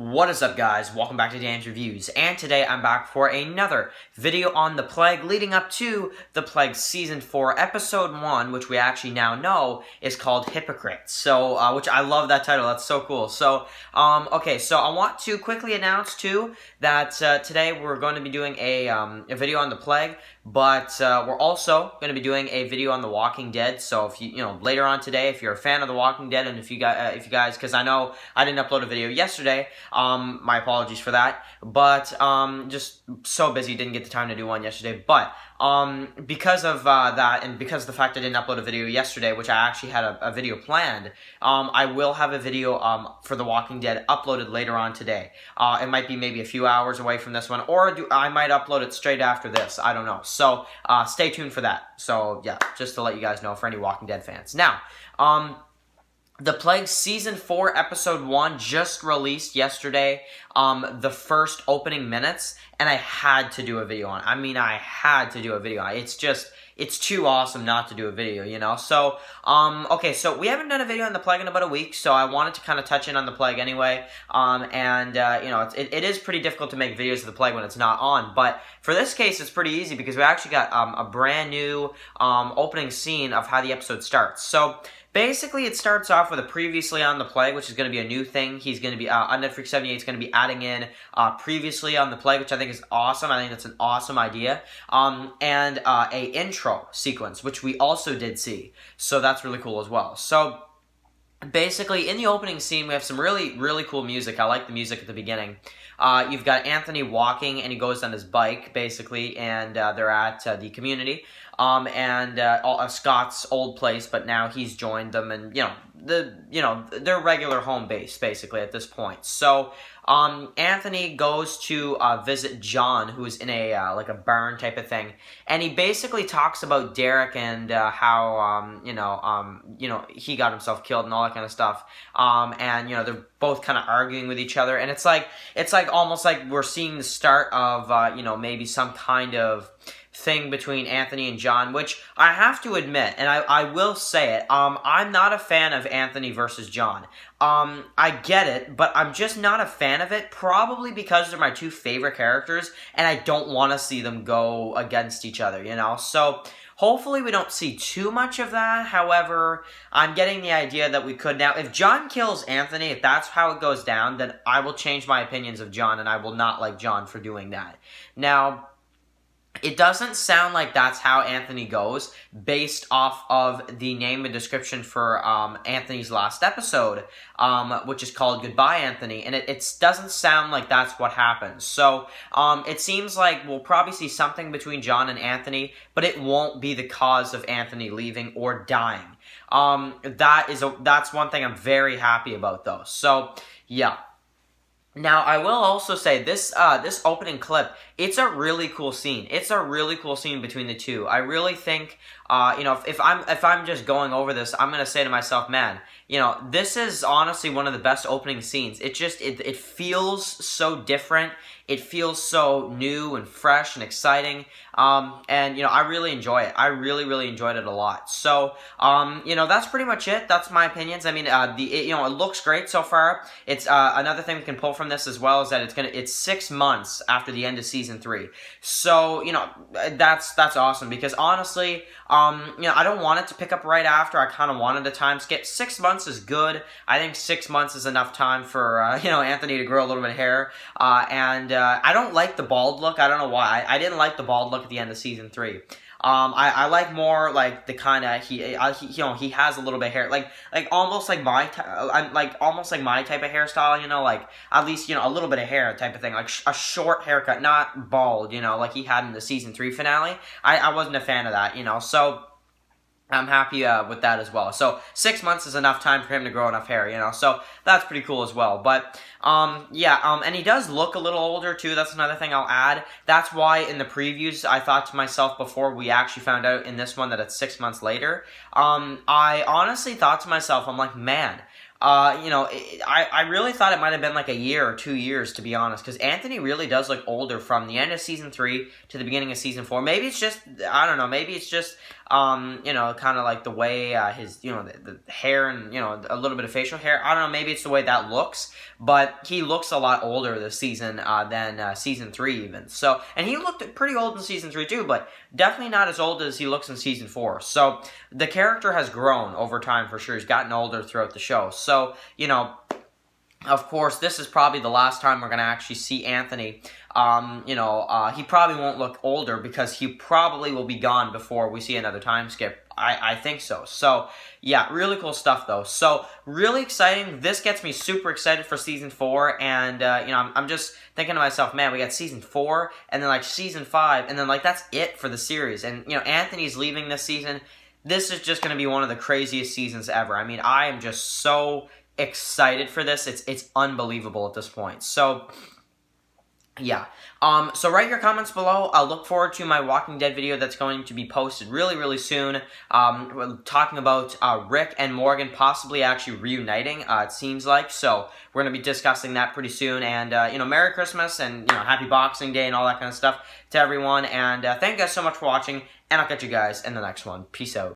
What is up, guys? Welcome back to Dan's Reviews, and today I'm back for another video on The Plague leading up to The Plague Season 4, Episode 1, which we actually now know is called Hypocrites. So, which I love that title, that's so cool. So, okay, so I want to quickly announce, too, that today we're going to be doing a video on The Plague, but we're also going to be doing a video on The Walking Dead. So if you know, later on today, if you're a fan of The Walking Dead, and if you guys, because I know I didn't upload a video yesterday, my apologies for that, but just so busy, didn't get the time to do one yesterday. But because of that, and because of the fact I didn't upload a video yesterday, which I actually had a video planned, I will have a video for The Walking Dead uploaded later on today. It might be maybe a few hours away from this one, or I might upload it straight after this. I don't know. So stay tuned for that. So yeah, just to let you guys know for any Walking Dead fans. Now, The Plague Season 4, Episode 1 just released yesterday, the first opening minutes, and I had to do a video on it. I mean, I had to do a video on it. It's too awesome not to do a video, you know? So, okay, so we haven't done a video on The Plague in about a week, so I wanted to kind of touch in on The Plague anyway, you know, it is pretty difficult to make videos of The Plague when it's not on, but for this case, it's pretty easy because we actually got a brand new opening scene of how the episode starts. So, basically, it starts off with a previously on The Plague, which is going to be a new thing. He's going to be, on Netflix 78, is going to be adding in previously on The Plague, which I think is awesome. I think that's an awesome idea. And a intro sequence, which we also did see. So that's really cool as well. So basically, in the opening scene, we have some really, really cool music. I like the music at the beginning. You've got Anthony walking, and he goes on his bike, basically, and they're at the community, Scott's old place, but now he's joined them, and, their regular home base, basically, at this point. So, Anthony goes to visit John, who is in a like a barn type of thing, and he basically talks about Derek and how he got himself killed and all that kind of stuff. And they're both kind of arguing with each other, and it's like almost like we're seeing the start of maybe some kind of thing between Anthony and John, which I have to admit, and I will say it, I'm not a fan of Anthony versus John. I get it, but I'm just not a fan of it, probably because they're my two favorite characters, and I don't want to see them go against each other, So, hopefully we don't see too much of that. However, I'm getting the idea that we could. Now, if John kills Anthony, if that's how it goes down, then I will change my opinions of John, and I will not like John for doing that. Now, it doesn't sound like that's how Anthony goes, based off of the name and description for Anthony's last episode, which is called Goodbye, Anthony, and it doesn't sound like that's what happens. So, it seems like we'll probably see something between John and Anthony, but it won't be the cause of Anthony leaving or dying. That's one thing I'm very happy about, though. So, yeah. Now, I will also say, this opening clip, it's a really cool scene. It's a really cool scene between the two. I really think, if I'm just going over this, I'm going to say to myself, man, this is honestly one of the best opening scenes. It feels so different. It feels so new and fresh and exciting. And I really enjoy it. I really, really enjoyed it a lot. So, that's pretty much it. That's my opinions. I mean, it looks great so far. It's, another thing we can pull from this as well is that it's 6 months after the end of Season 3. So, that's awesome because honestly, I don't want it to pick up right after. I kind of wanted a time skip. 6 months is good. I think 6 months is enough time for, Anthony to grow a little bit of hair. I don't like the bald look. I don't know why. I didn't like the bald look at the end of Season 3. I like more like the kind of he has a little bit of hair, like almost like my type of hairstyle, like at least a little bit of hair type of thing, like a short haircut, not bald, like he had in the Season 3 finale. I wasn't a fan of that, so I'm happy with that as well. So 6 months is enough time for him to grow enough hair, so that's pretty cool as well. But and he does look a little older too. That's another thing I'll add. That's why in the previews I thought to myself before we actually found out in this one that it's 6 months later. I honestly thought to myself, I'm like, man, I really thought it might have been like a year or 2 years, to be honest, because Anthony really does look older from the end of season 3 to the beginning of season 4. Maybe it's just, I don't know, maybe it's just, kind of like the way his, the hair and, a little bit of facial hair. I don't know, maybe it's the way that looks, but he looks a lot older this season than season 3 even. So, and he looked pretty old in season 3 too, but definitely not as old as he looks in season 4. So, the character has grown over time for sure. He's gotten older throughout the show. So, of course, this is probably the last time we're going to actually see Anthony. He probably won't look older because he probably will be gone before we see another time skip. I think so. So, yeah, really cool stuff, though. So, really exciting. This gets me super excited for Season 4, and, I'm just thinking to myself, man, we got Season 4, and then, Season 5, and then, that's it for the series. And, Anthony's leaving this season. This is just going to be one of the craziest seasons ever. I mean, I am just so excited for this. It's unbelievable at this point. So, yeah. So write your comments below. I'll look forward to my Walking Dead video that's going to be posted really, really soon. We're talking about Rick and Morgan possibly actually reuniting, it seems like. So we're going to be discussing that pretty soon. And, Merry Christmas and, Happy Boxing Day and all that kind of stuff to everyone. And thank you guys so much for watching. And I'll catch you guys in the next one. Peace out.